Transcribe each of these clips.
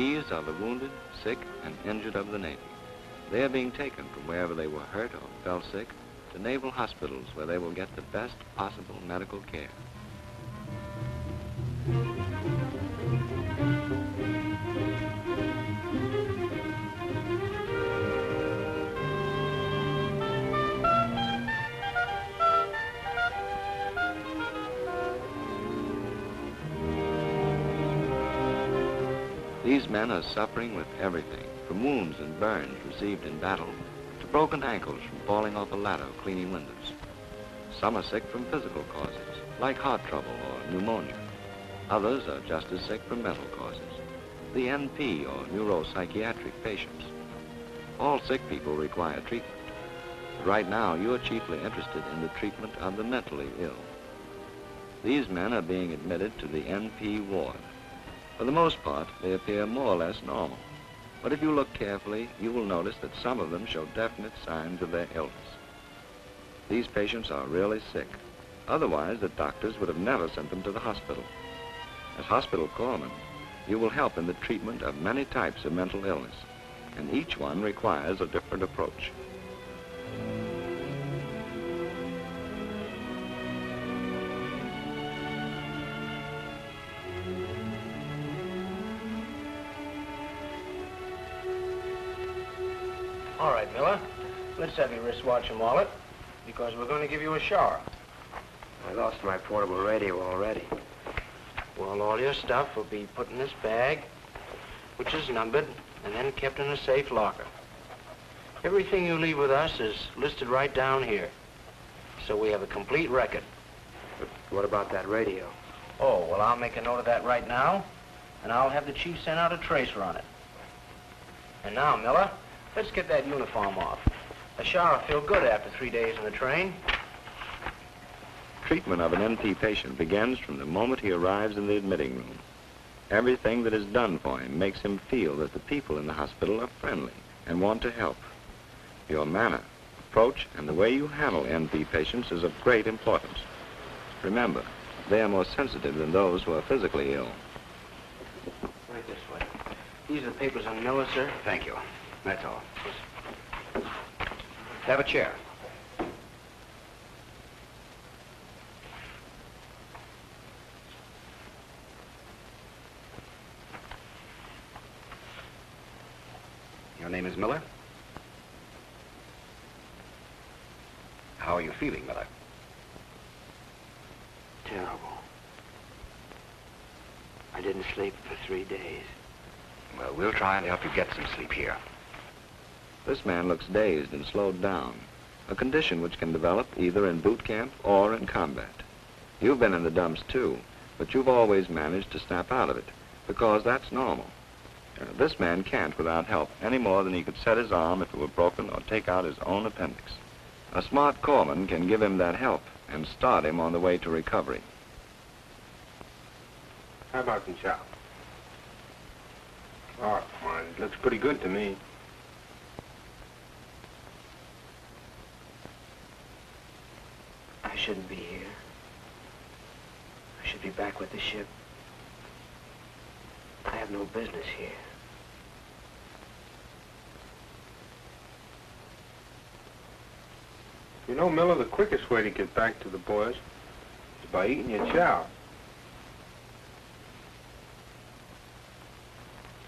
These are the wounded, sick, and injured of the Navy. They are being taken from wherever they were hurt or fell sick to naval hospitals where they will get the best possible medical care. These men are suffering with everything, from wounds and burns received in battle to broken ankles from falling off a ladder cleaning windows. Some are sick from physical causes, like heart trouble or pneumonia. Others are just as sick from mental causes, the N.P or neuropsychiatric patients. All sick people require treatment. But right now, you are chiefly interested in the treatment of the mentally ill. These men are being admitted to the N.P ward. For the most part, they appear more or less normal. But if you look carefully, you will notice that some of them show definite signs of their illness. These patients are really sick. Otherwise, the doctors would have never sent them to the hospital. As hospital corpsmen, you will help in the treatment of many types of mental illness, and each one requires a different approach. All right, Miller. Let's have your wristwatch and wallet, because we're going to give you a shower. I lost my portable radio already. Well, all your stuff will be put in this bag, which is numbered, and then kept in a safe locker. Everything you leave with us is listed right down here, so we have a complete record. But what about that radio? Oh, well, I'll make a note of that right now, and I'll have the chief send out a tracer on it. And now, Miller, let's get that uniform off. A shower will feel good after 3 days in the train. Treatment of an N.P patient begins from the moment he arrives in the admitting room. Everything that is done for him makes him feel that the people in the hospital are friendly and want to help. Your manner, approach, and the way you handle N.P patients is of great importance. Remember, they are more sensitive than those who are physically ill. Right this way. These are the papers on Miller, sir. Thank you. That's all. Have a chair. Your name is Miller? How are you feeling, Miller? Terrible. I didn't sleep for 3 days. Well, we'll try and help you get some sleep here. This man looks dazed and slowed down, a condition which can develop either in boot camp or in combat. You've been in the dumps too, but you've always managed to snap out of it, because that's normal. This man can't without help any more than he could set his arm if it were broken or take out his own appendix. A smart corpsman can give him that help and start him on the way to recovery. How about some chow? Oh, come on. It looks pretty good to me. I shouldn't be here. I should be back with the ship. I have no business here. You know, Miller, the quickest way to get back to the boys is by eating your chow.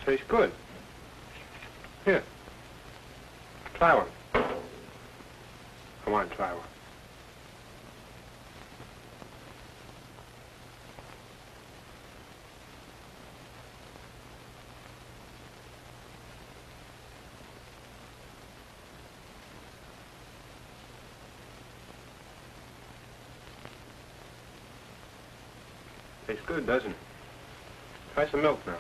Tastes good. Here. Try one. Come on, try one. Tastes good, doesn't it? Try some milk now.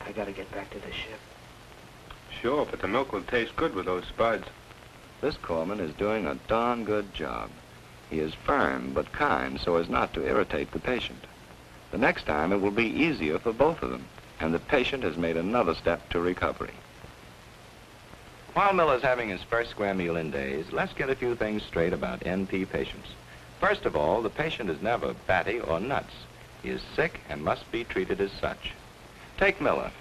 I gotta get back to the ship. Sure, but the milk will taste good with those spuds. This corpsman is doing a darn good job. He is firm but kind so as not to irritate the patient. The next time it will be easier for both of them, and the patient has made another step to recovery. While Miller's having his first square meal in days, let's get a few things straight about N.P patients. First of all, the patient is never batty or nuts. He is sick and must be treated as such. Take Miller.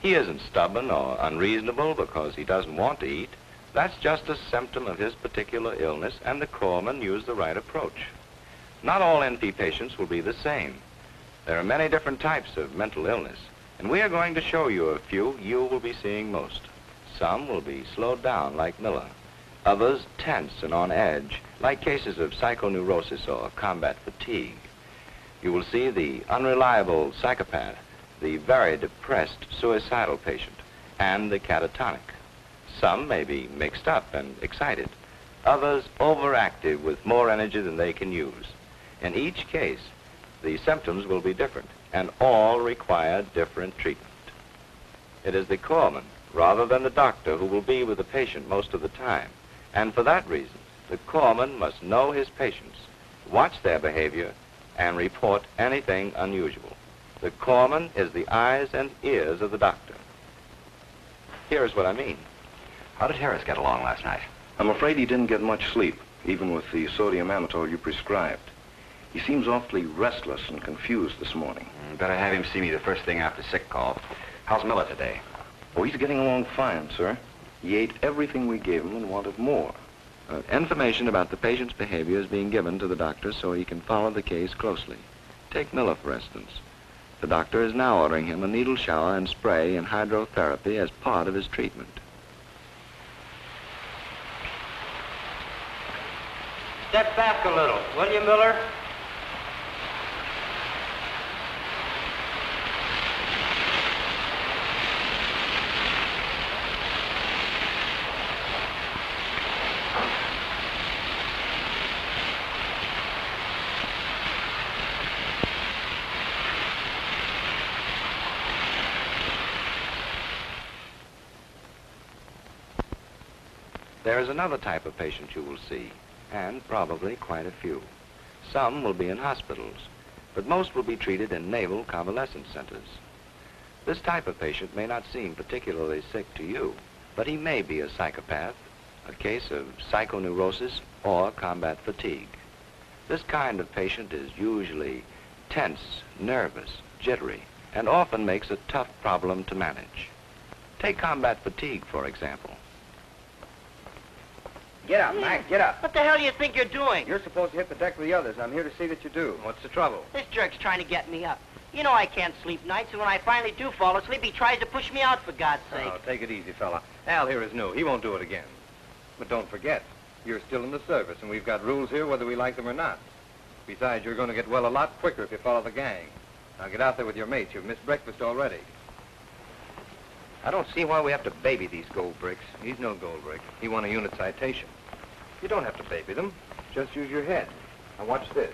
He isn't stubborn or unreasonable because he doesn't want to eat. That's just a symptom of his particular illness, and the Corpsmen use the right approach. Not all N.P patients will be the same. There are many different types of mental illness, and we are going to show you a few you will be seeing most. Some will be slowed down, like Miller. Others tense and on edge, like cases of psychoneurosis or combat fatigue. You will see the unreliable psychopath, the very depressed suicidal patient, and the catatonic. Some may be mixed up and excited. Others overactive with more energy than they can use. In each case, the symptoms will be different, and all require different treatment. It is the Corpsman, rather than the doctor, who will be with the patient most of the time. And for that reason, the Corpsman must know his patients, watch their behavior, and report anything unusual. The Corpsman is the eyes and ears of the doctor. Here's what I mean. How did Harris get along last night? I'm afraid he didn't get much sleep, even with the sodium amytal you prescribed. He seems awfully restless and confused this morning. Better have him see me the first thing after sick call. How's Miller today? Oh, he's getting along fine, sir. He ate everything we gave him and wanted more. Information about the patient's behavior is being given to the doctor so he can follow the case closely. Take Miller, for instance. The doctor is now ordering him a needle shower and spray and hydrotherapy as part of his treatment. Step back a little, will you, Miller? There is another type of patient you will see, and probably quite a few. Some will be in hospitals, but most will be treated in naval convalescent centers. This type of patient may not seem particularly sick to you, but he may be a psychopath, a case of psychoneurosis, or combat fatigue. This kind of patient is usually tense, nervous, jittery, and often makes a tough problem to manage. Take combat fatigue, for example. Get up, Mac, get up. What the hell do you think you're doing? You're supposed to hit the deck with the others. I'm here to see that you do. What's the trouble? This jerk's trying to get me up. You know I can't sleep nights, and when I finally do fall asleep, he tries to push me out, for God's sake. Oh, take it easy, fella. Al here is new. He won't do it again. But don't forget, you're still in the service, and we've got rules here whether we like them or not. Besides, you're going to get well a lot quicker if you follow the gang. Now get out there with your mates. You've missed breakfast already. I don't see why we have to baby these gold bricks. He's no gold brick. He won a unit citation. You don't have to baby them. Just use your head. Now watch this.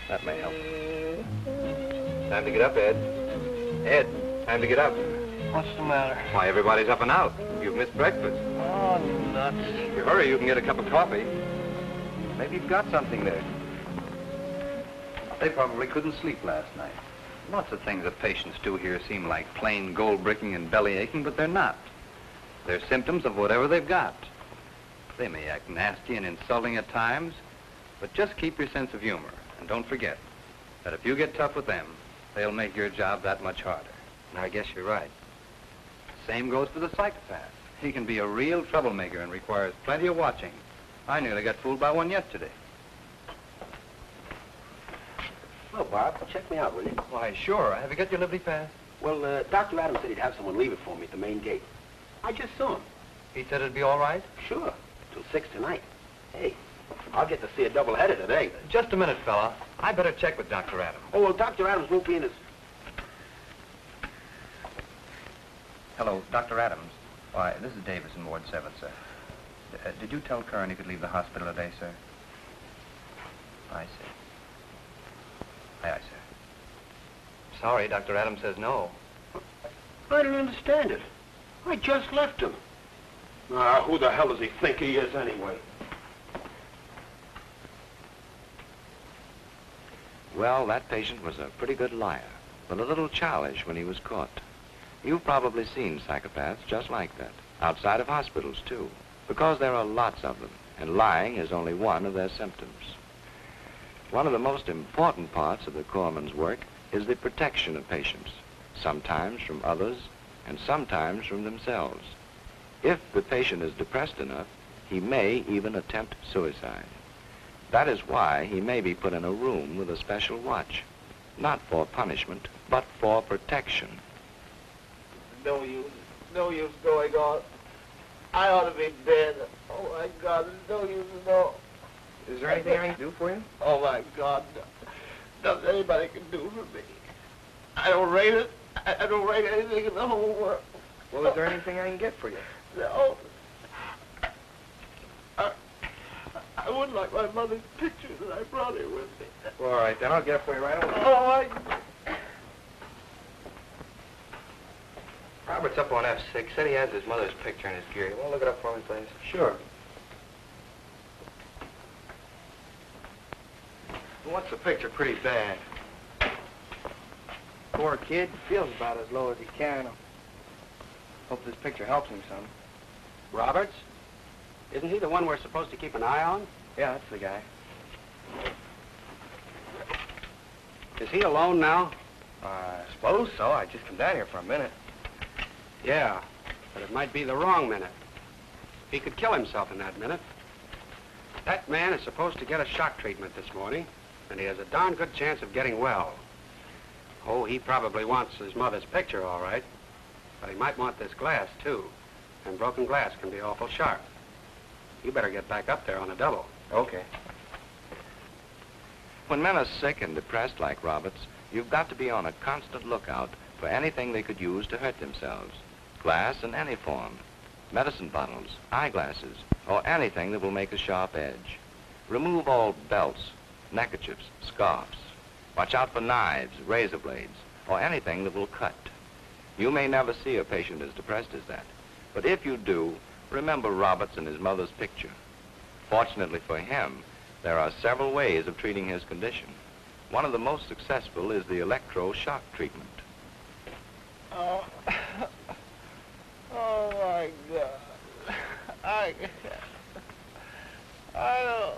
That may help. Time to get up, Ed. Ed, time to get up. What's the matter? Why, everybody's up and out. You've missed breakfast. Oh, nuts. If you hurry, you can get a cup of coffee. Maybe you've got something there. They probably couldn't sleep last night. Lots of things that patients do here seem like plain gold bricking and belly aching, but they're not. They're symptoms of whatever they've got. They may act nasty and insulting at times, but just keep your sense of humor. And don't forget that if you get tough with them, they'll make your job that much harder. And I guess you're right. Same goes for the psychopath. He can be a real troublemaker and requires plenty of watching. I nearly got fooled by one yesterday. Oh, Bob, check me out, will you? Why, sure. Have you got your Liberty Pass? Well, Dr. Adams said he'd have someone leave it for me at the main gate. I just saw him. He said it'd be all right? Sure. Till 6 tonight. Hey, I'll get to see a double-header today. Just a minute, fella. I better check with Dr. Adams. Oh, well, Dr. Adams won't be in his... Hello, Dr. Adams. Why, this is Davis in Ward 7, sir. Did you tell Kern he could leave the hospital today, sir? I see. Aye, aye, sir. Sorry, Dr. Adams says no. I don't understand it. I just left him. Ah, who the hell does he think he is, anyway? Well, that patient was a pretty good liar, but a little childish when he was caught. You've probably seen psychopaths just like that. outside of hospitals too, because there are lots of them, and lying is only one of their symptoms. One of the most important parts of the corpsman's work is the protection of patients, sometimes from others and sometimes from themselves. If the patient is depressed enough, he may even attempt suicide. That is why he may be put in a room with a special watch, not for punishment, but for protection. No use going on. I ought to be dead. Oh, my God, there's no use at all. Is there anything I can do for you? Oh, my God, nothing anybody can do for me. I don't rate it. I don't rate anything in the whole world. Well, is there anything I can get for you? No. I wouldn't like my mother's picture that I brought here with me. Well, all right, then I'll get it for you right away. Oh, Robert's up on F6. Said he has his mother's picture in his gear. You want to look it up for me, please? Sure. He wants the picture pretty bad. Poor kid. Feels about as low as he can. Hope this picture helps him some. Roberts? Isn't he the one we're supposed to keep an eye on? Yeah, that's the guy. Is he alone now? I suppose so. I just come down here for a minute. Yeah, but it might be the wrong minute. He could kill himself in that minute. That man is supposed to get a shock treatment this morning, and he has a darn good chance of getting well. Oh, he probably wants his mother's picture, all right. But he might want this glass, too. And broken glass can be awful sharp. You better get back up there on a double. Okay. When men are sick and depressed like Roberts, you've got to be on a constant lookout for anything they could use to hurt themselves. Glass in any form, medicine bottles, eyeglasses, or anything that will make a sharp edge. Remove all belts, neckerchiefs, scarves. Watch out for knives, razor blades, or anything that will cut. You may never see a patient as depressed as that, but if you do, remember Roberts and his mother's picture. Fortunately for him, there are several ways of treating his condition. One of the most successful is the electroshock treatment. Oh, oh my God. I don't.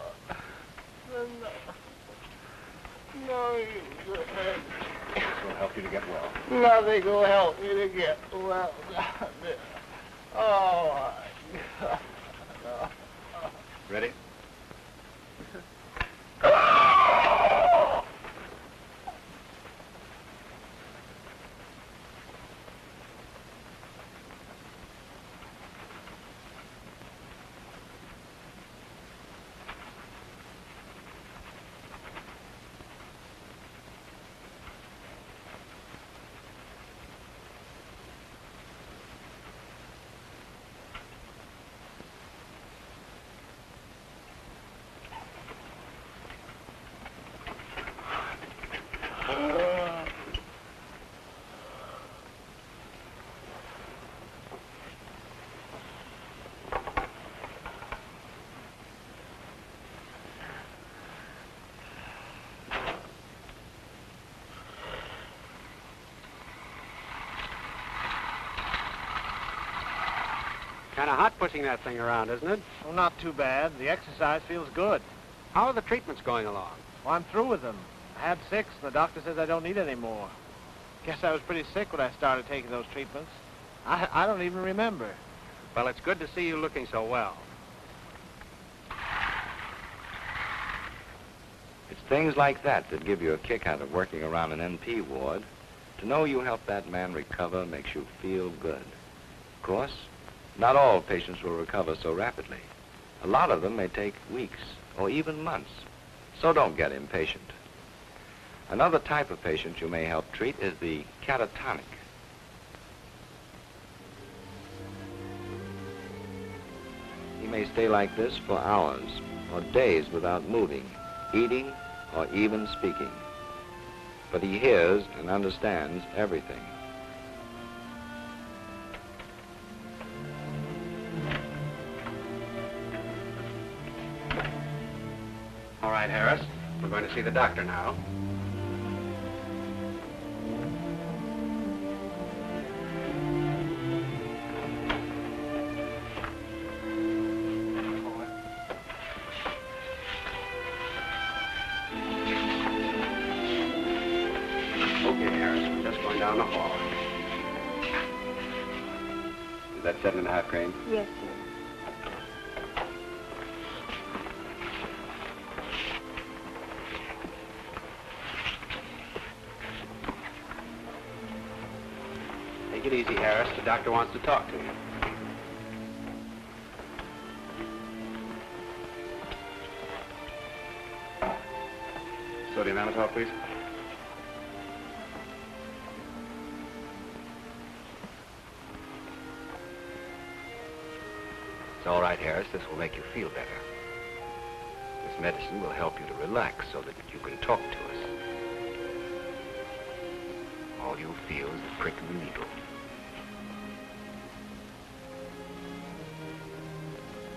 No use. This will help you to get well. Nothing will help me to get well. Oh my God. Ready? Kind of hot pushing that thing around, isn't it? Well, not too bad. The exercise feels good. How are the treatments going along? Well, I'm through with them. I had 6, and the doctor says I don't need any more. Guess I was pretty sick when I started taking those treatments. I don't even remember. Well, it's good to see you looking so well. It's things like that that give you a kick out of working around an NP ward. To know you helped that man recover makes you feel good. Of course, not all patients will recover so rapidly. A lot of them may take weeks or even months, so don't get impatient. Another type of patient you may help treat is the catatonic. He may stay like this for hours or days without moving, eating, or even speaking. But he hears and understands everything. All right, Harris. We're going to see the doctor now. Okay, Harris, we're just going down the hall. Is that 7.5, Crane? Yes, sir. Take it easy, Harris. The doctor wants to talk to you. Sodium amytal, please. It's all right, Harris. This will make you feel better. This medicine will help you to relax so that you can talk to us. All you'll feel is the prick of the needle.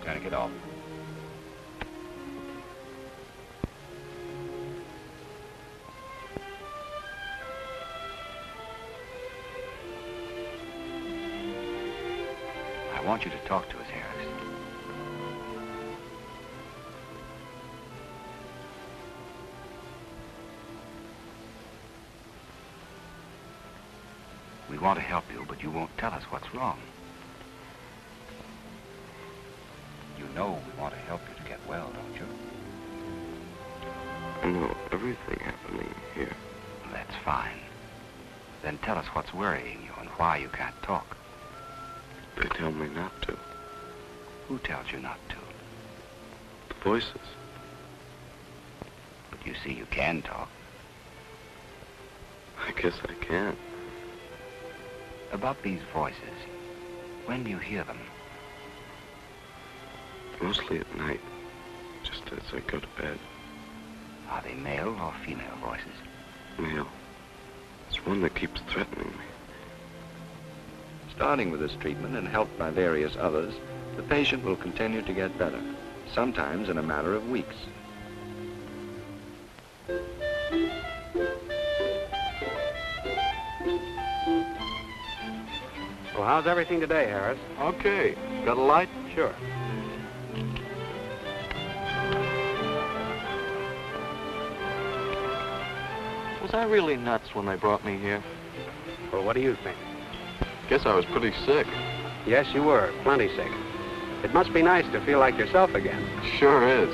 Gotta get off. I want you to talk to us, Harris. We want to help you, but you won't tell us what's wrong. You know we want to help you to get well, don't you? I know everything happening here. That's fine. Then tell us what's worrying you and why you can't talk. They tell me not to. Who tells you not to? The voices. But you see, you can talk. I guess I can. About these voices, when do you hear them? Mostly at night, just as I go to bed. Are they male or female voices? Male. It's one that keeps threatening me. Starting with this treatment and helped by various others, the patient will continue to get better, sometimes in a matter of weeks. Well, how's everything today, Harris? Okay. Got a light? Sure. Was I really nuts when they brought me here? Well, what do you think? Guess I was pretty sick. Yes, you were. Plenty sick. It must be nice to feel like yourself again. Sure is.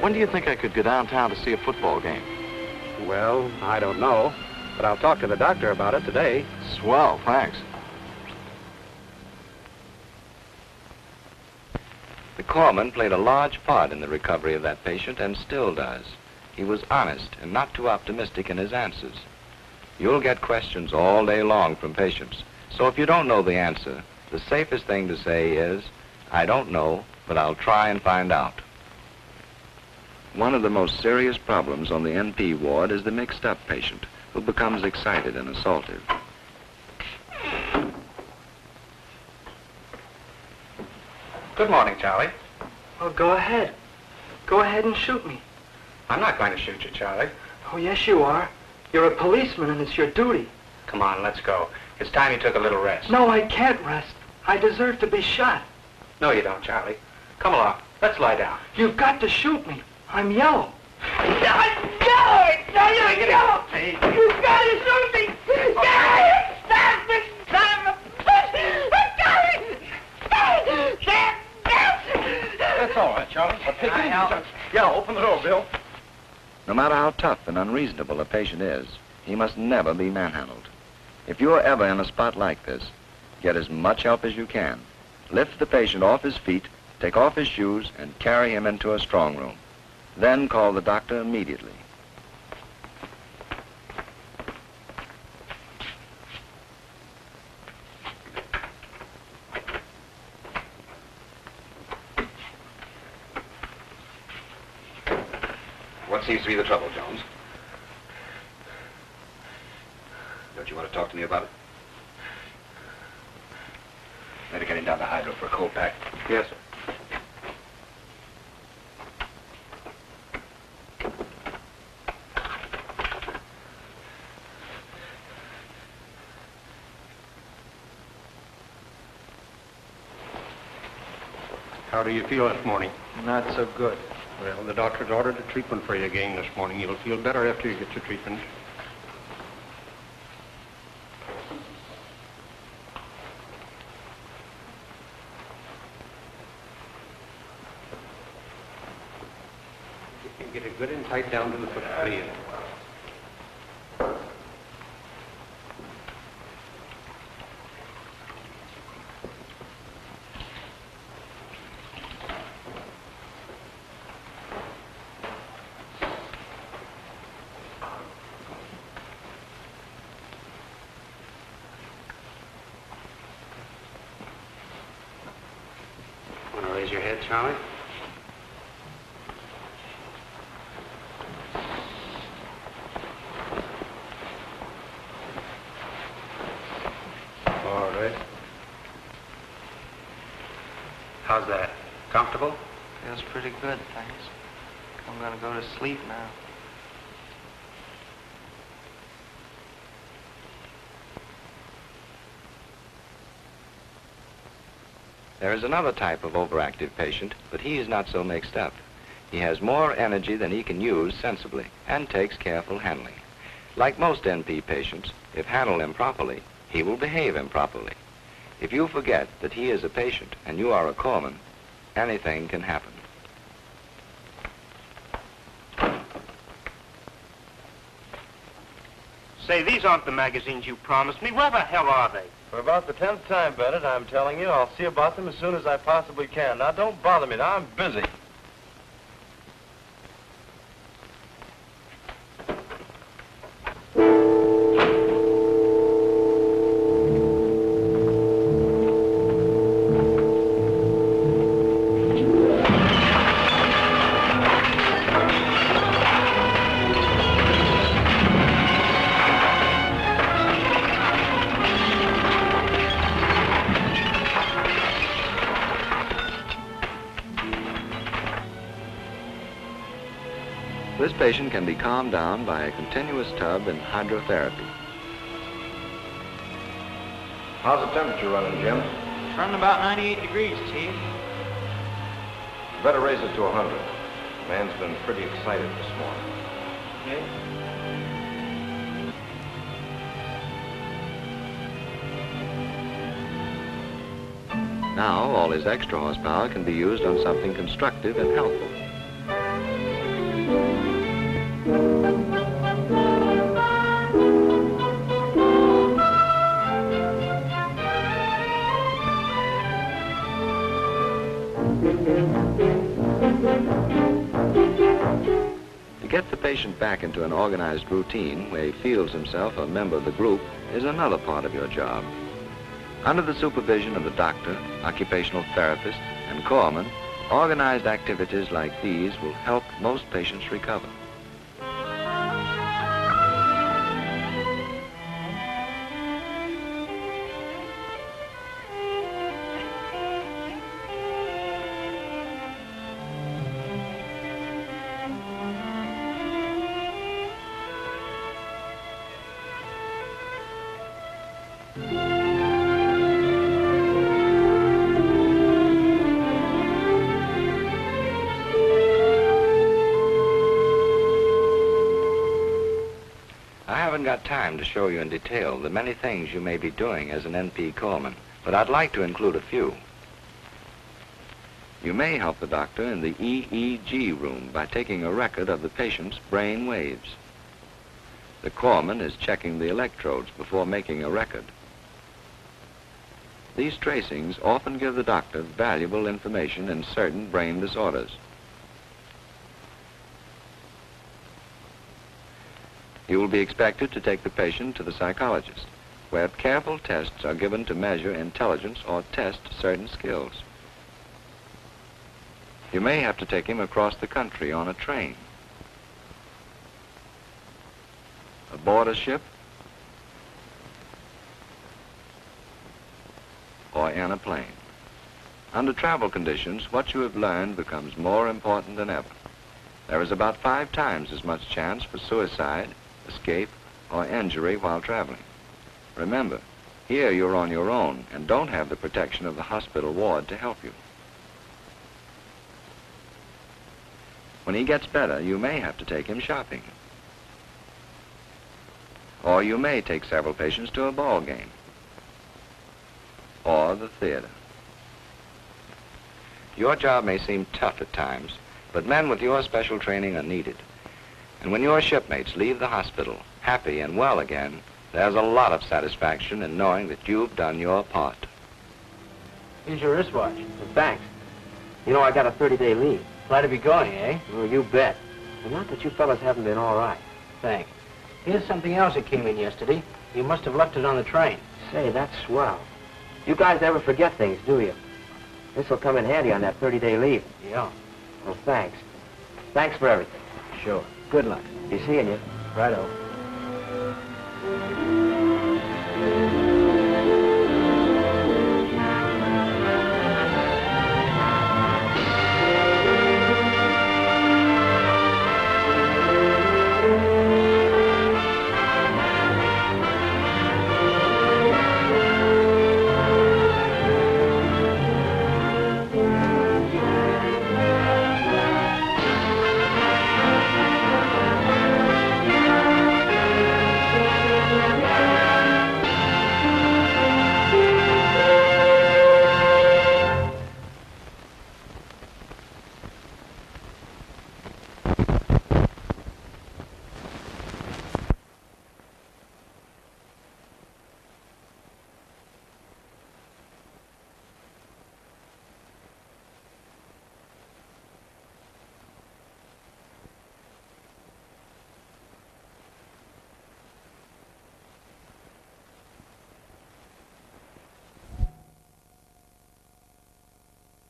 When do you think I could go downtown to see a football game? Well, I don't know, but I'll talk to the doctor about it today. Swell, thanks. The corpsman played a large part in the recovery of that patient and still does. He was honest and not too optimistic in his answers. You'll get questions all day long from patients. So if you don't know the answer, the safest thing to say is, I don't know, but I'll try and find out. One of the most serious problems on the N.P. ward is the mixed-up patient who becomes excited and assaultive. Good morning, Charlie. Well, go ahead. Go ahead and shoot me. I'm not going to shoot you, Charlie. Oh, yes, you are. You're a policeman, and it's your duty. Come on, let's go. It's time you took a little rest. No, I can't rest. I deserve to be shot. No, you don't, Charlie. Come along. Let's lie down. You've got to shoot me. I'm yellow. I'm yellow! You've got to shoot me! Stop it, son of a bitch! That's all right, Charlie. I'll take it. Yeah, open the door, Bill. No matter how tough and unreasonable a patient is, he must never be manhandled. If you're ever in a spot like this, get as much help as you can. Lift the patient off his feet, take off his shoes, and carry him into a strong room. Then call the doctor immediately. What seems to be the trouble, Jones? Don't you want to talk to me about it? Better get him down to Hydro for a cold pack. Yes, sir. How do you feel this morning? Not so good. Well, the doctor's ordered a treatment for you again this morning. You'll feel better after you get your treatment. tight down to the foot, please. Want to raise your head, Charlie? All right. How's that? Comfortable? Feels pretty good, thanks. I'm gonna go to sleep now. There is another type of overactive patient, but he is not so mixed up. He has more energy than he can use sensibly and takes careful handling. Like most NP patients, if handled improperly, he will behave improperly. If you forget that he is a patient and you are a corpsman, anything can happen. Say, these aren't the magazines you promised me. Where the hell are they? For about the 10th time, Bennett, I'm telling you, I'll see about them as soon as I possibly can. Now, don't bother me. Now, I'm busy. This patient can be calmed down by a continuous tub in hydrotherapy. How's the temperature running, Jim? It's running about 98 degrees, Chief. Better raise it to 100. Man's been pretty excited this morning. Okay. Now, all his extra horsepower can be used on something constructive and helpful. To get the patient back into an organized routine where he feels himself a member of the group is another part of your job. Under the supervision of the doctor, occupational therapist, and corpsman, organized activities like these will help most patients recover. I haven't got time to show you in detail the many things you may be doing as an NP corpsman, but I'd like to include a few. You may help the doctor in the EEG room by taking a record of the patient's brain waves. The corpsman is checking the electrodes before making a record. These tracings often give the doctor valuable information in certain brain disorders. You will be expected to take the patient to the psychologist, where careful tests are given to measure intelligence or test certain skills. You may have to take him across the country on a train, aboard a ship, or in a plane. Under travel conditions, what you have learned becomes more important than ever. There is about 5 times as much chance for suicide, escape, or injury while traveling. Remember, here you're on your own and don't have the protection of the hospital ward to help you. When he gets better, you may have to take him shopping. Or you may take several patients to a ball game. Or the theater. Your job may seem tough at times, but men with your special training are needed. And when your shipmates leave the hospital happy and well again, there's a lot of satisfaction in knowing that you've done your part. Here's your wristwatch. Thanks. You know, I got a 30-day leave. Glad to be going, eh? Well, you bet. And not that you fellas haven't been all right. Thanks. Here's something else that came in yesterday. You must have left it on the train. Say, that's swell. You guys never forget things, do you? This'll come in handy on that 30-day leave. Yeah. Well, thanks. Thanks for everything. Sure. Good luck. Be seeing you. Righto.